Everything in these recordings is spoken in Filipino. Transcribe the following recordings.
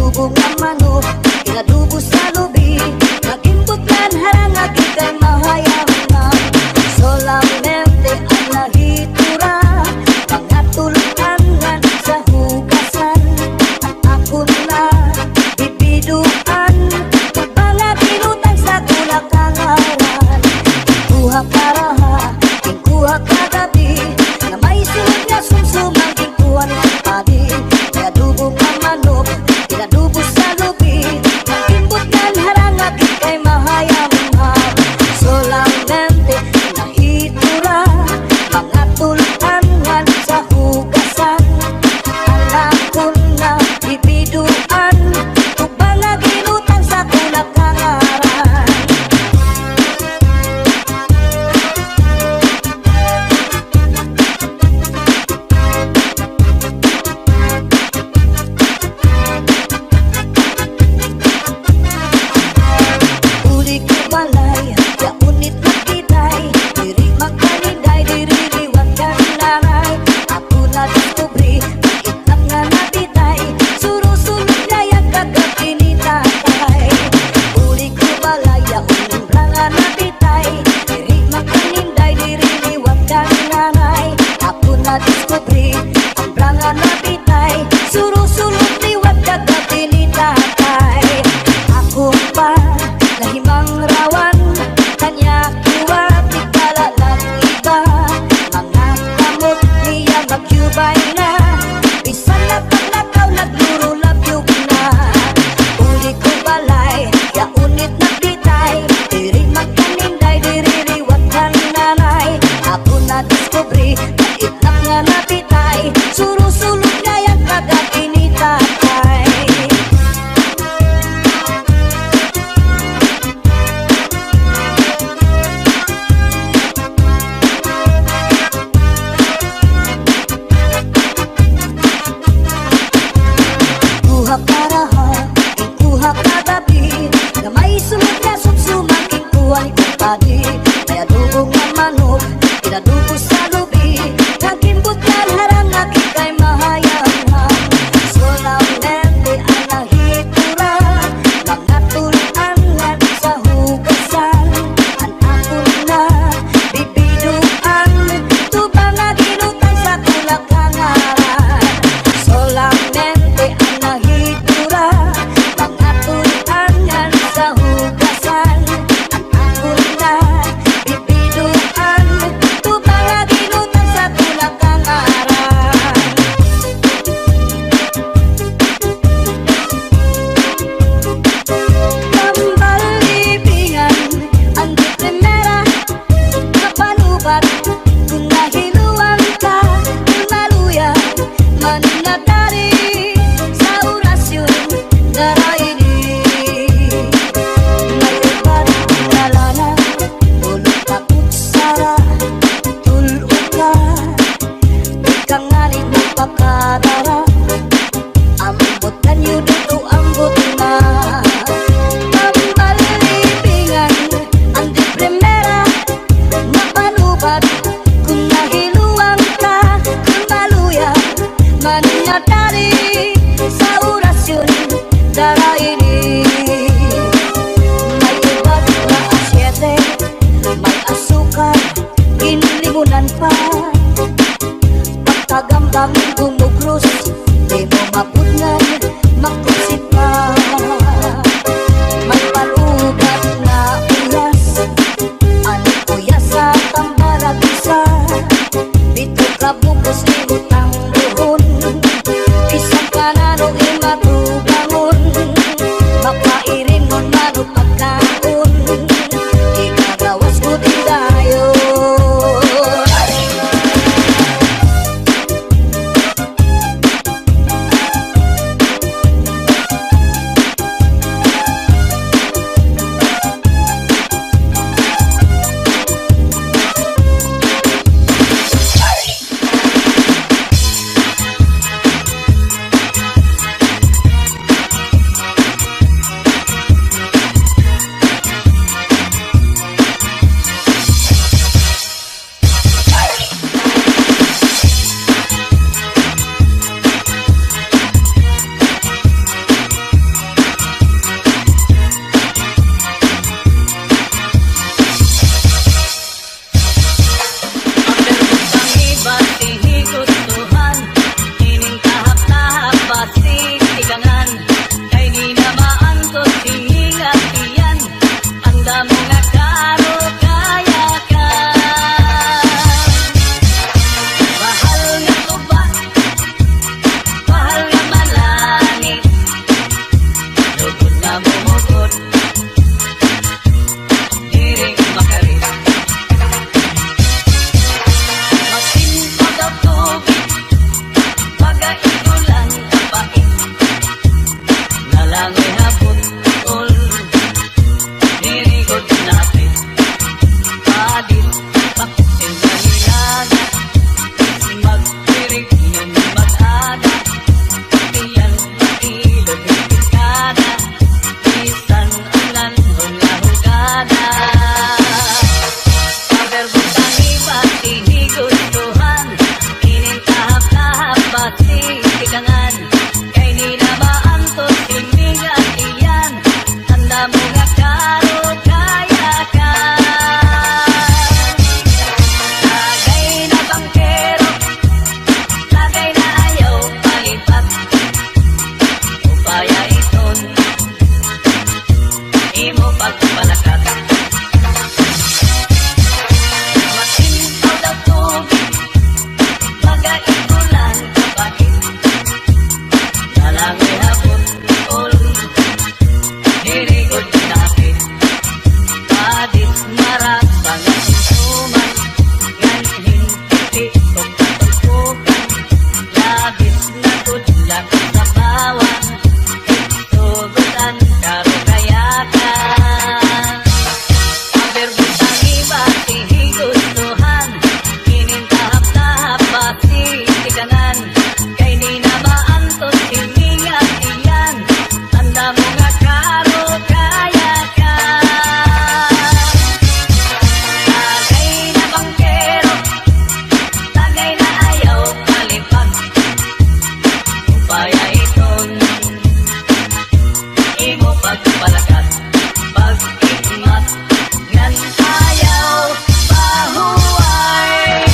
adubo nga manok, inadubo sa lubi, nagimbutlan harang agitay mahayang. Solamente ang nahitura, mga tulutangan sa hugasan. At ako na bibiduan, mga pinutang sa kulakangawan. Kuha karaha, kuha kagabi, na may sunod na sumsumang kuha ng padi. May adubo nga manok, inadubo sa lubi, nagimbutlan Upayaiton imo pagpalakat. Masintaw daw tubig, magaigulan kapatid. Dalangoy hapon ol, dirigod kinapit. Padit marat pangasinsuman, yan hintipi o katulpukan. Labis na tudlak sa bawang, tugutan karo kayakan. Aberbutang iba tihigustuhan, kinintahap-tahap pati tikanan. Kay di na maantos hiningat iyan, tanda mo nga karo kayakan. Tagay na bangkero, tagay na ayaw kalipag. Upayaiton imo pagpalakat, pag-ikmat ngan ayaw pahuway.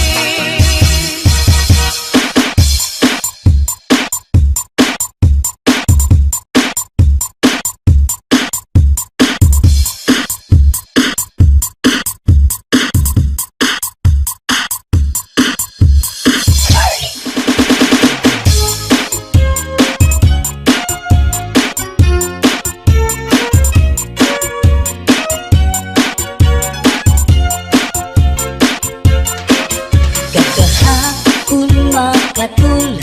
Gagahakon makatul,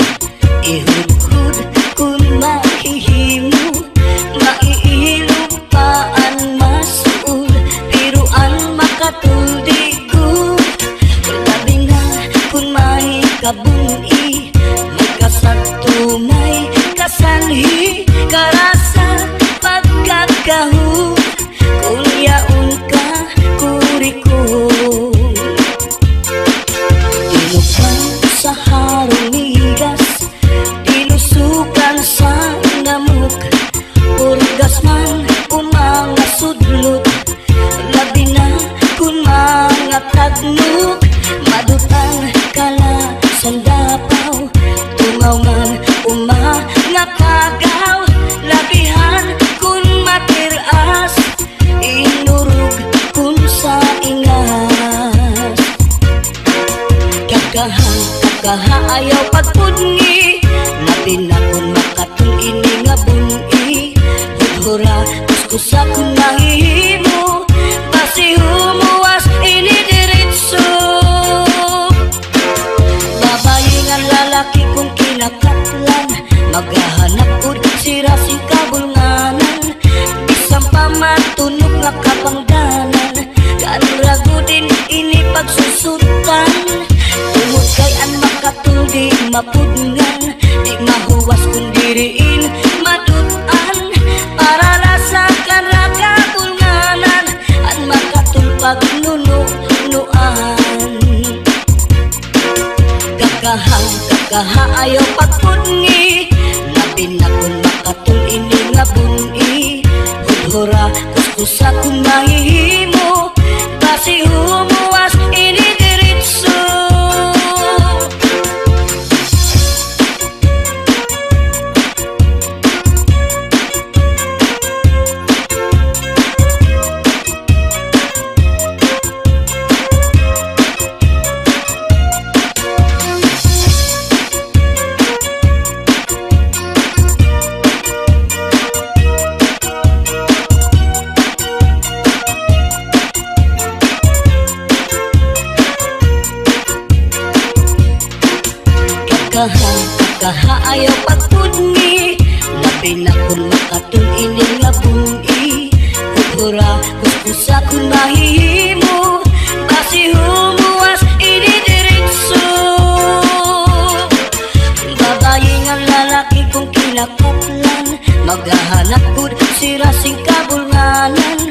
ihudhud kun mahihimo, maiilupaan masuul, piruan makatuldigo. Labi na kun may kabuni, may kasagto may kasanhi, karasa pagkakahu, kung yaon ka kurikul. Dinukan sa harong migas, dinusukan sa namuk, purgas man umanga sudlot. Labi na kun mga tagnuk, madutang kala sandapaw, tungaw man umanga kagaw. Labihan kun matiras, inurug kun sa ingas. Kakaha ayaw pagpudngi, labi na kun makatul ini nga buni. Hudhura kuskusa kun mahihimo, basi humuwas ini diritso. Babayi nga lalaki kung kinakatlan, maghahanap ud sira si kabulnganan. Bisang pamatunog nga kapangdanan, kanragudin ini pagsusutan. Tungod kay an makatuldi mapudngan, di mahuwas kung diriin madutan. Para lasakan rakabulnganan, an makatulpag nunuan. Kakaha ayaw pagpudngi, labi na kun makatul ini nga buni. Hudhura kuskusa kun mahihimo, basi humuwas ini diritso. Kakaha ayaw pagpudngi, labi na kun makatul ini nga buni. Hudhura kuskusa kun mahihimo, basi humuwas ini diritso. Babayi nga lalaki kung kinakatlan, maghahanap gud sira sing kabulnganan.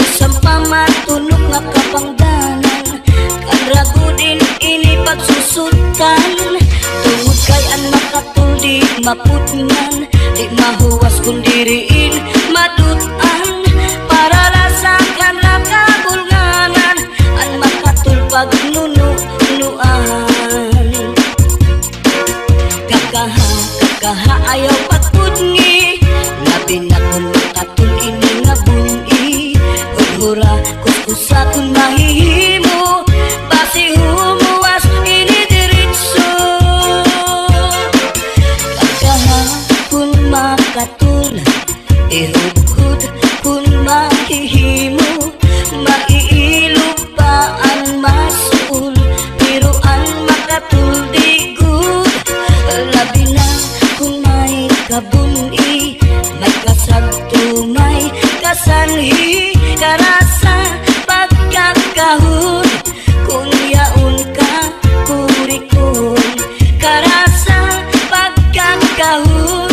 Bisang pamatunog nga kapangdanan, kanragudin ini pagsusutan. Tungod kay an makatuldi mapudngan, di mahuwas kung diriin madutan. Para lasakan rakabulnganan, an makatulpag nunuan. Kakaha ayaw pagpudngi, Ihugod kung mahihimo, maiilog pa ang masul, pero ang makatuldigod. Labi na kung may kabuni, may kasagto, may kasanhi, karasa pagkakahon, kung yaon ka kurikon. Karasa pagkakahon,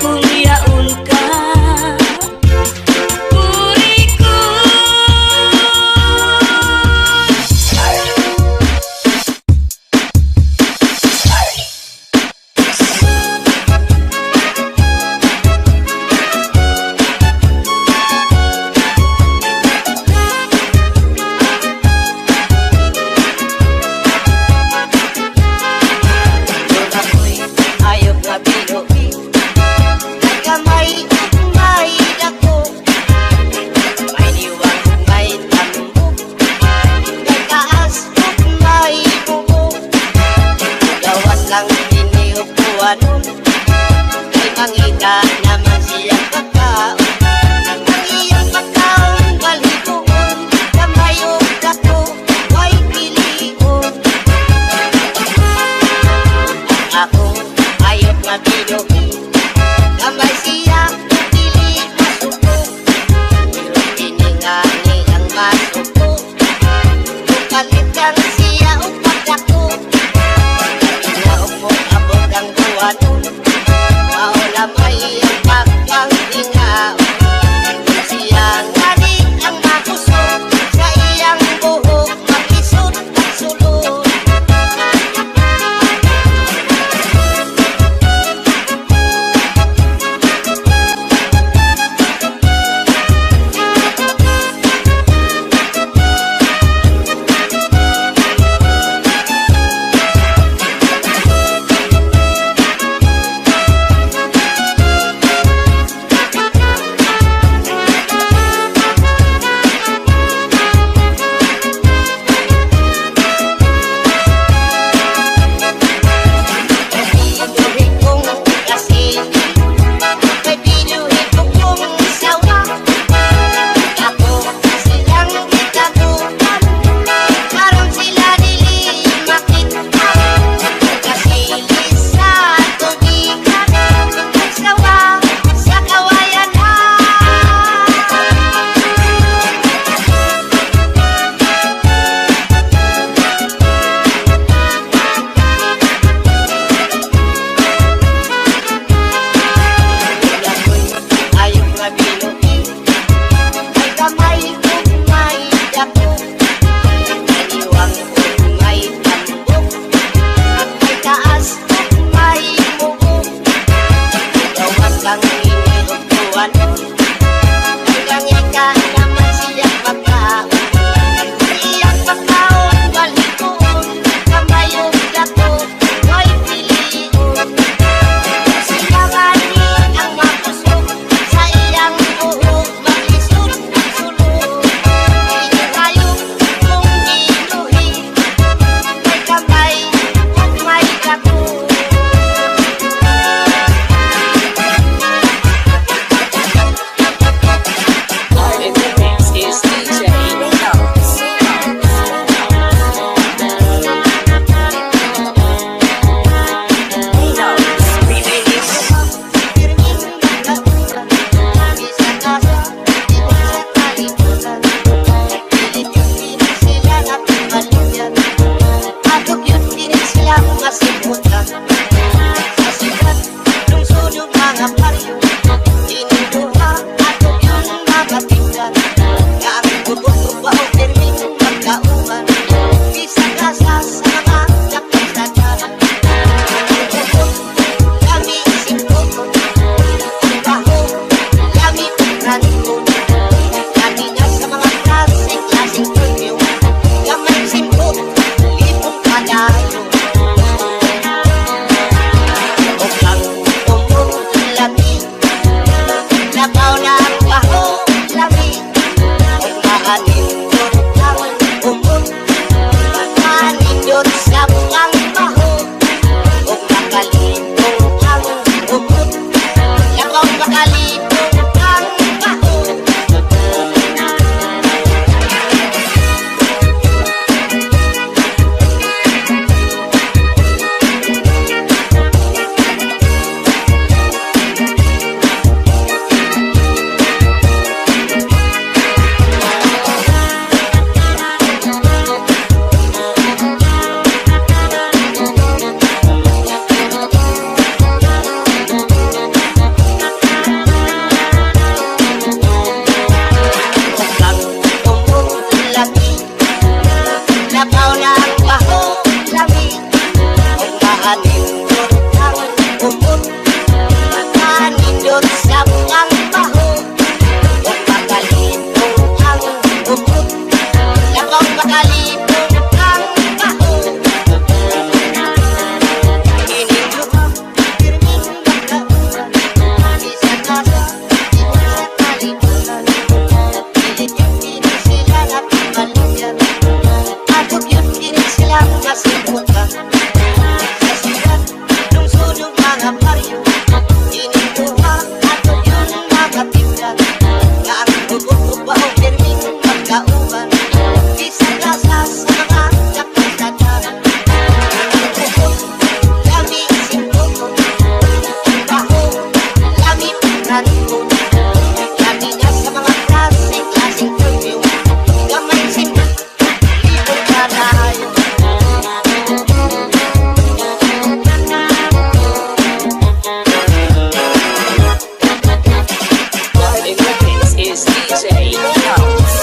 kung yaon ka kurikon. Ayok nga binuhi, may kamay ug may dako, may liwang ug may tambok, may taas ug may buo. Gawas lang kini ug buwanon, may mangita naman siyang pagkaon. Ang iyang pagkaon balhigoon, kamay ug dako, may pilion. Ako ayok nga binuhi, kamay siya ug dili masuko, pero kiningani ang masuko, bukalitan siya ug pagdako. Inaog mo abot ang buwanon, maula may ang pagkangtingaon. Siya ngani ang makusog, sa iyang buhok makisud at sulod. Binuhi kong kasing, may binuhi ko kong sawa. Ako silang gitagutan, karon sila dili makita. Kasilis sa tubigan, nagsawa sa kawayanan. Ayok nga binuhi, may kamay ug may dako, may liwang ug may tambok, may taas ug may buo. Gawas lang kini ug buwanon, hanggang ika naman siyang pagkaon. Ang iyang pagkaon balhigoon, kamay ug dako, may pilion. Siya ngani ang makusog, sa iyang buhok makisud at sulod. Inayok kong binuhi, may kamay ug may dako. bayaran ko. Sabi niya sa mga klaseng perfume, gamay simple, ibon ka tayo. Party with this is DJ House.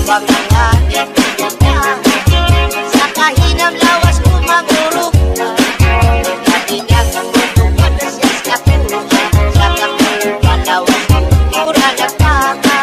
panganganin niya. Sa kahinam lawas kumangurog lagi niya kutukan na siya sa katulog. Sa kahinam lawas kumura na paka.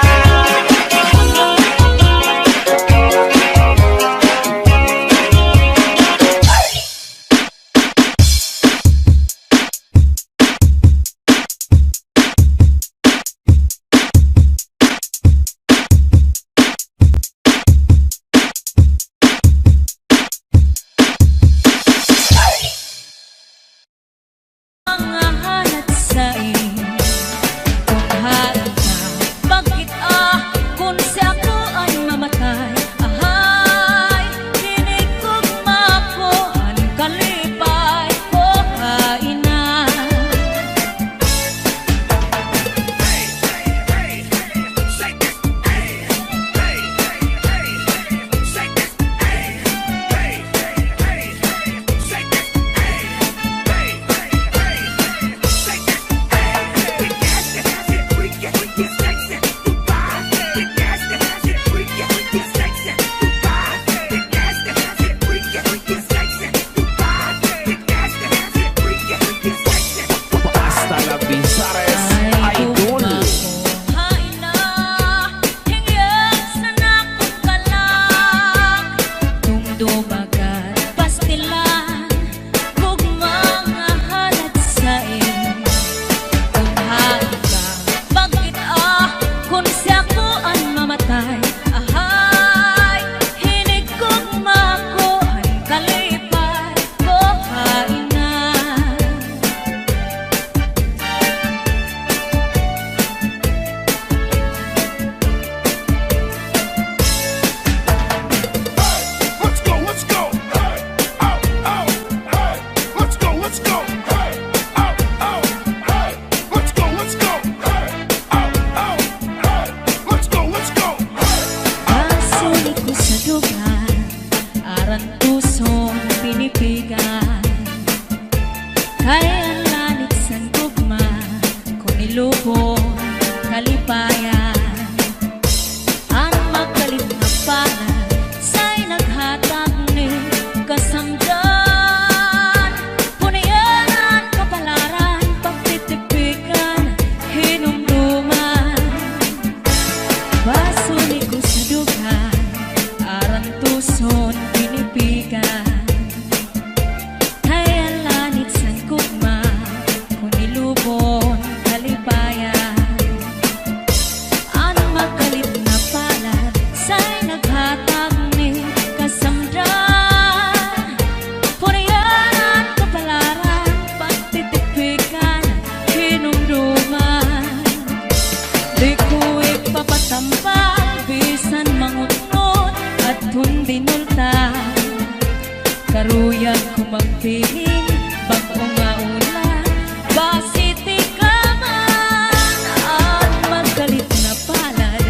Karuyag ko magpiling bagong nga ulan basiti ka man at magkalit na palad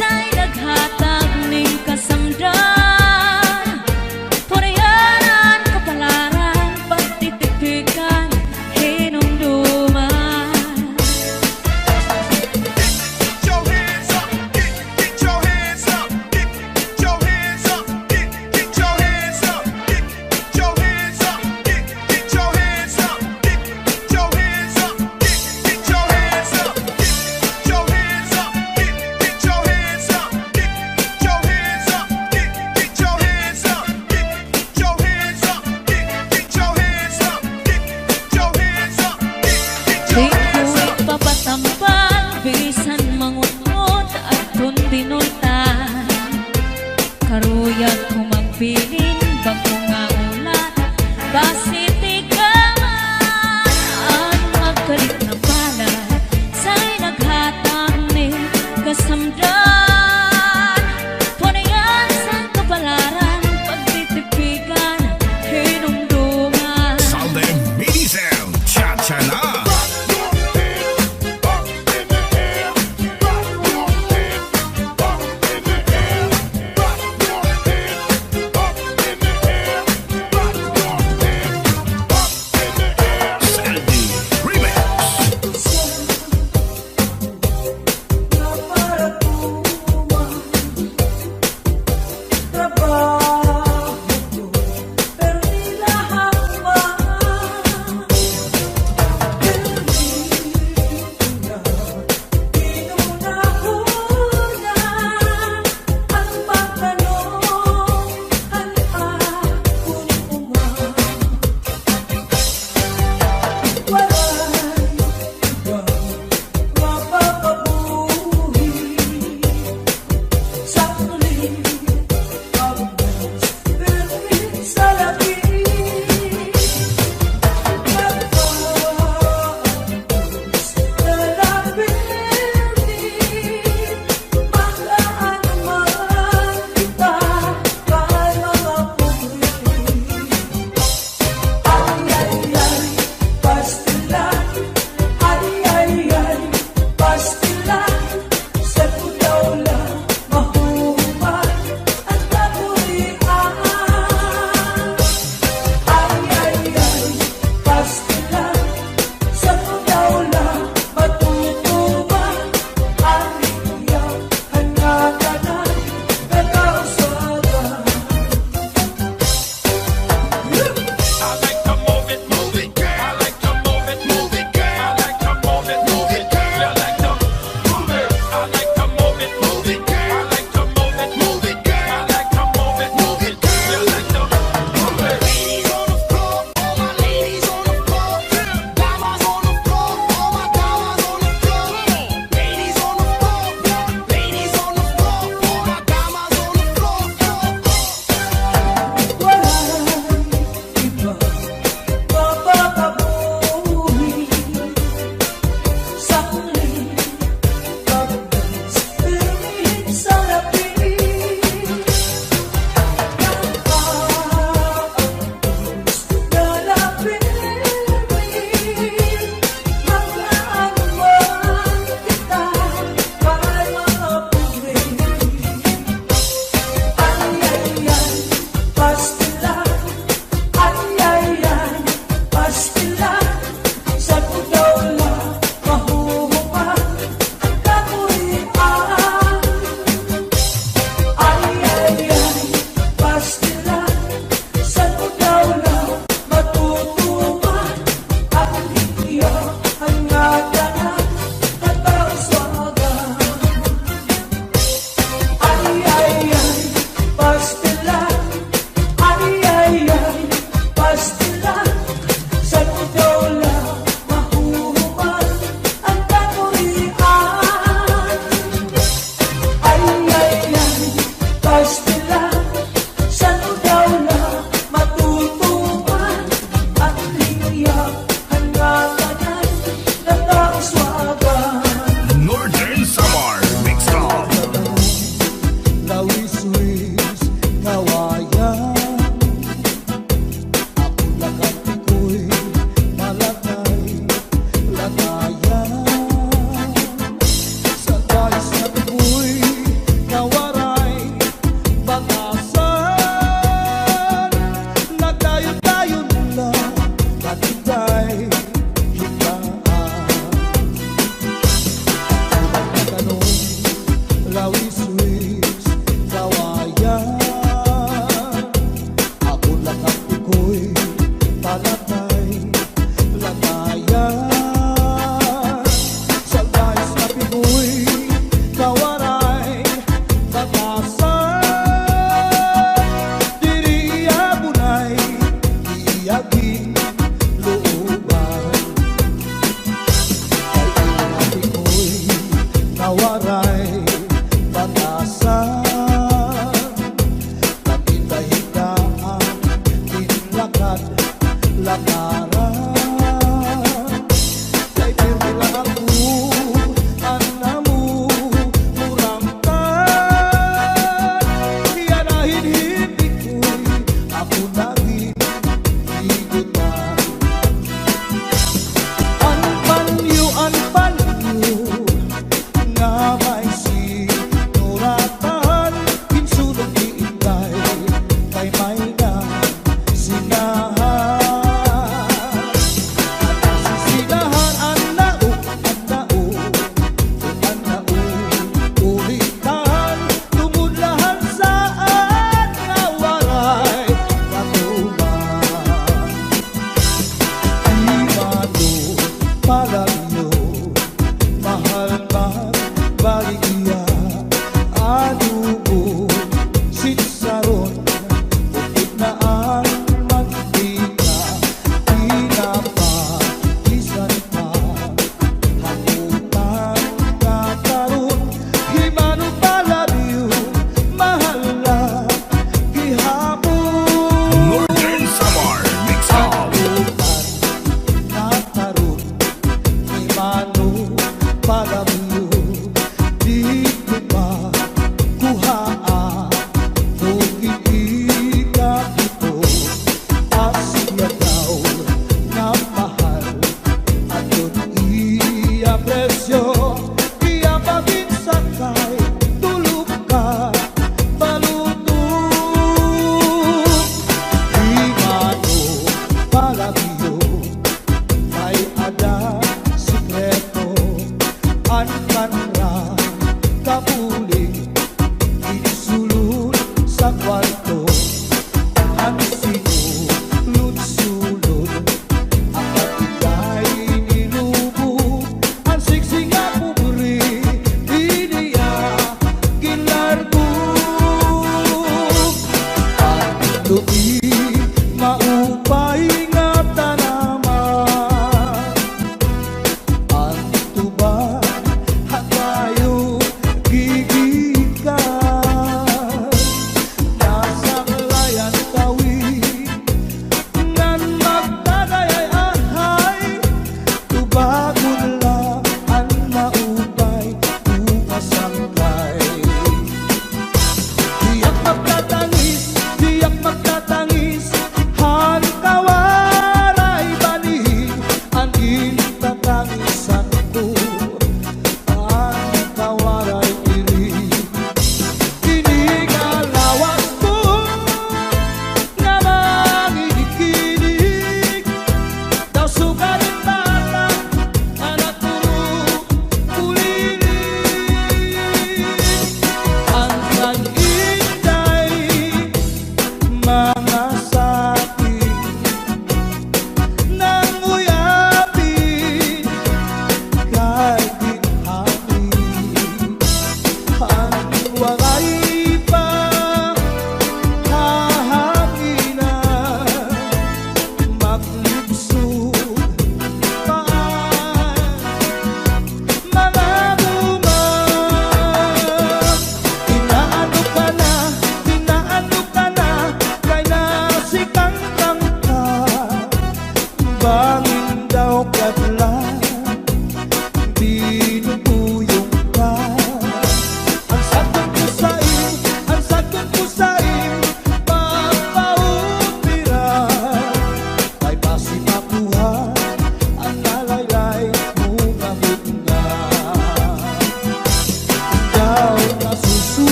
sa'y naghatag ning kasamdan purayanan kapalaran pagtitipikan hinumduman. Get your hands up, get your hands up, get your hands up, get your hands up, get your hands up, get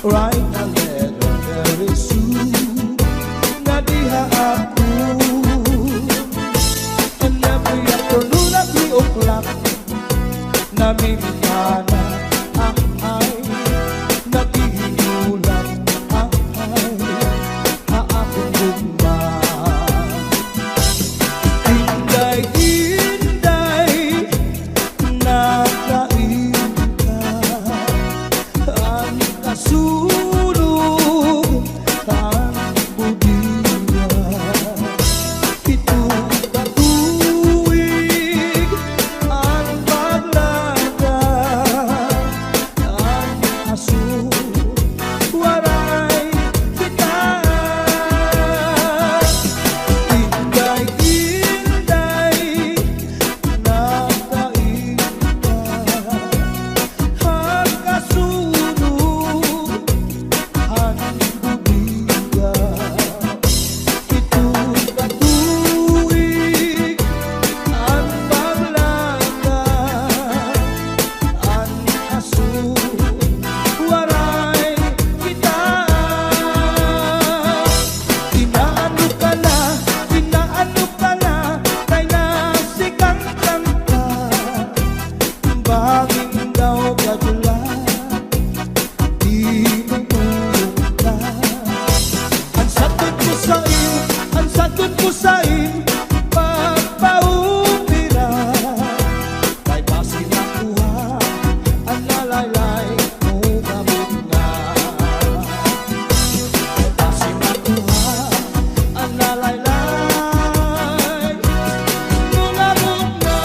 Write a letter very soon na diha ako. And every afternoon at 3 o'clock namimikana ang ay naghihinulang ang ay haakong gumba. Inday-inday nakain ka ang kasulog ang budiya. Itong katuwig ang paglaga ang aso waray kita. Inday-inday nakain ka ang kasulog ang budiya. Itong katuwig ang paglaga ang aso waray kita. Inaano ka na kay nasikang kanta. Baging daw kadula di matulog ka. Ang sagot ko sa'yo pagpaupira kay basi nakuha ang lalaylay mo kabut nga. Kay basi nakuha ang lalaylay mo kabut nga.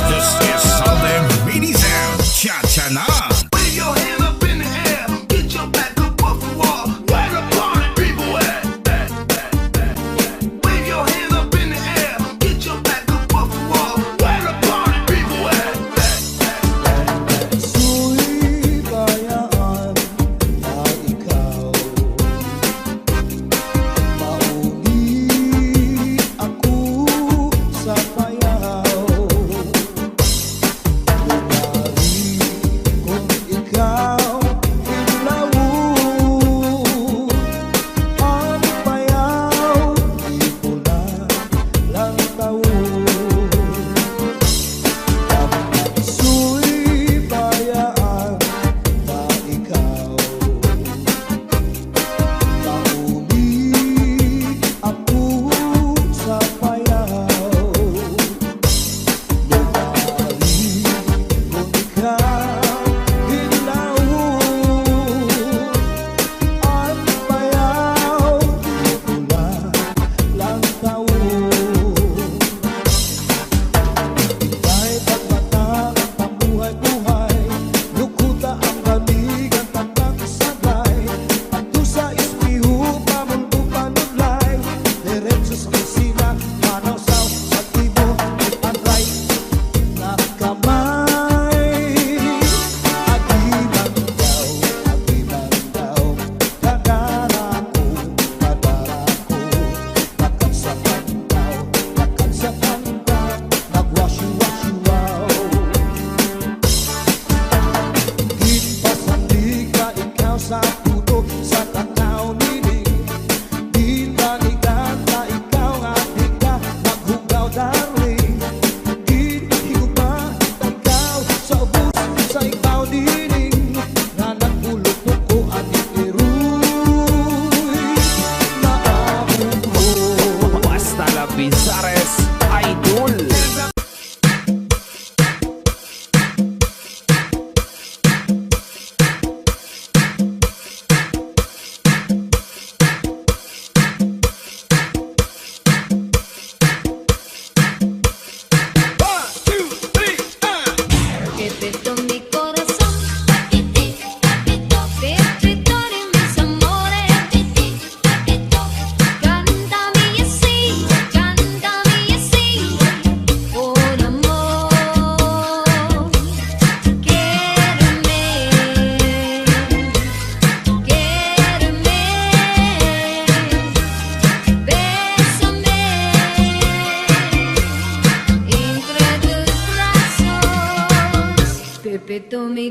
This is Southern Mini Sound. Cha-cha na. Wave your hand up in the air. Get your back up off the wall. Where the party people at? Wave your hand up in the air. Get your back up off the wall. Where the party people at? Su'y bayaan na ikaw mauli ako sa payaw. Lumari kung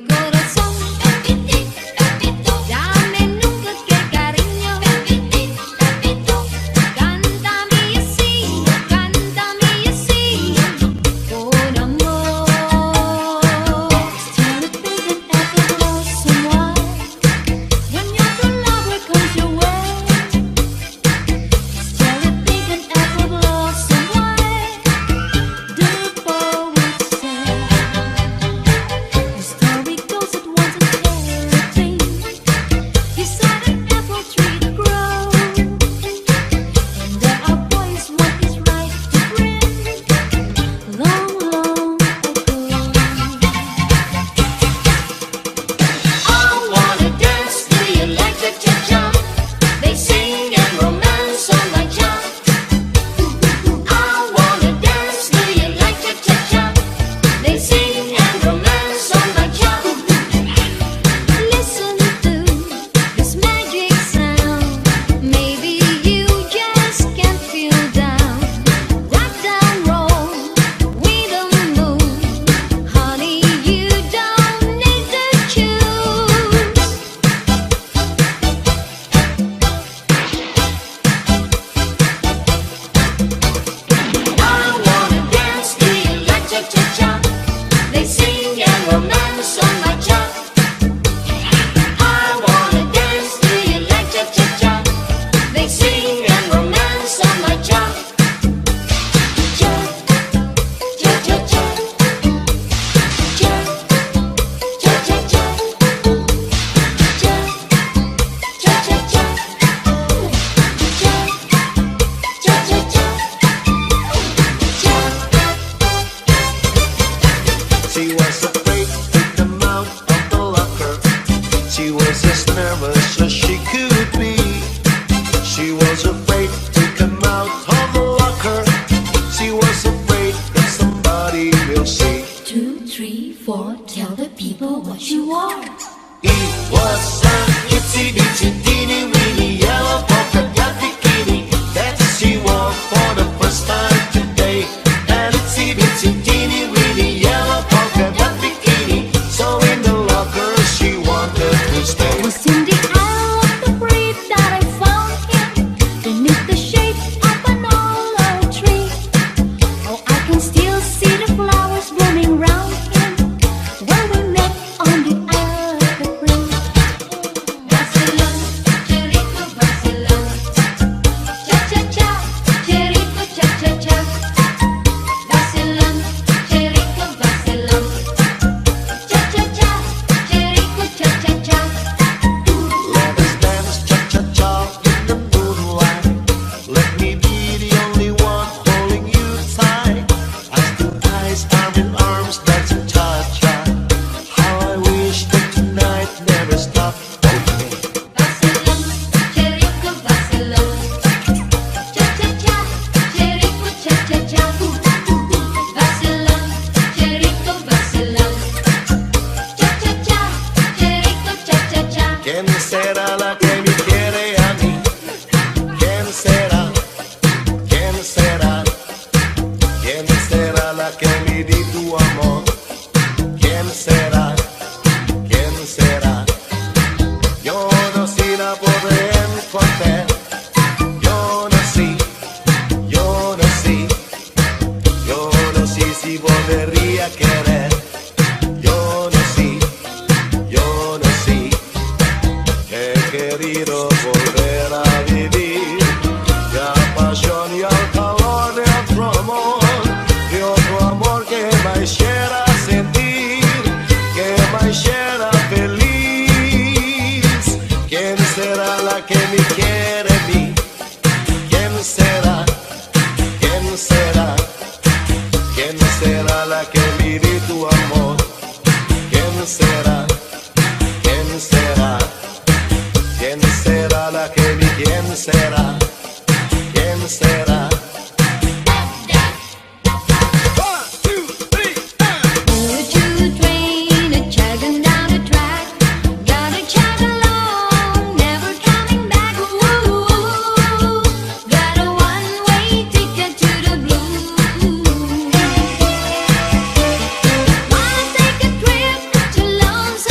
corazón. Dame nunca que cariño. Cántame así, con amor. Still thinking after love someone. When your true lover comes your way. Still thinking after love someone. The poet said. The story goes it once a fairy tale. Beside an apple tree to grow. And there are boys what is right to bring. Long, long ago. I wanna dance to the electric cha-cha. They sing and romance on my cha. I wanna dance to the electric cha-cha. They sing and romance on my cha. Listen to this magic sound. Maybe you just can't feel down. Rock down, roll with the moon. Honey, you don't need to choose. I wanna dance to the electric cha-cha. They sing and romance on my cha. I wanna dance to the electric cha-cha. They sing and romance on my cha. Cha, cha, cha, cha. Cha, cha, cha, cha. Cha, cha, cha, cha. Cha, cha, cha, cha. She was afraid to come out of the locker. She was as nervous as she could be. She was afraid to come out of the locker. She was afraid that somebody will see. 2, 3, 4, tell the people what you are. It was an itsy bitsy teeny weeny yellow polka dot bikini that she wore for the first time today. An itsy bitsy teeny weeny yellow polka dot bikini. So in the locker she wanted to stay. Was in the aisle of the breed that I found him beneath the shade of an olive tree. Oh, I can still see the flowers blooming round him where we met on the aisle of the breed. Barcelona, Cherico, Barcelona. Cha cha cha, Cherico, cha cha cha. Barcelona, Cherico, Barcelona. Cha cha cha, Cherico, cha cha cha. Let us dance cha-cha-cha in the moonlight. Let me be the only one holding you tight. As the eyes arm in arms dancing cha-cha. How I wish that tonight never stopped. Barcelona, Cherico, Barcelona. Cha cha cha, Cherico, cha cha cha. Barcelona, Cherico, Barcelona. Cha cha cha, Cherico, cha cha cha. ¿Quién será la que me quiere a mí? ¿Quién será? ¿Quién será? ¿Quién será la que me di tu amor? ¿Quién será? ¿Quién será? Yo no sé la podré encontrar. Yo no sé, yo no sé. Yo no sé si volvería a querer. Yo no sé, yo no sé. He querido volver a vivir la pasión y el calor de otro amor que me hiciera sentir, que me hiciera feliz. ¿Quién será la que me quiere a mí? ¿Quién será? ¿Quién será? ¿Quién será la que me di tu amor? ¿Quién será? ¿Quién será? ¿Quién será la que me quién será? ¿Quién será? Choo-choo train a chugging down the track. Gotta chug along, never coming back. Ooh, got a one-way ticket to the blues. Wanna take a trip to Lonesome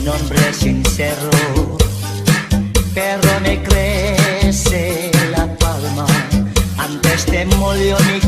hombre sincero, pero me crece la palma. Antes te molió mi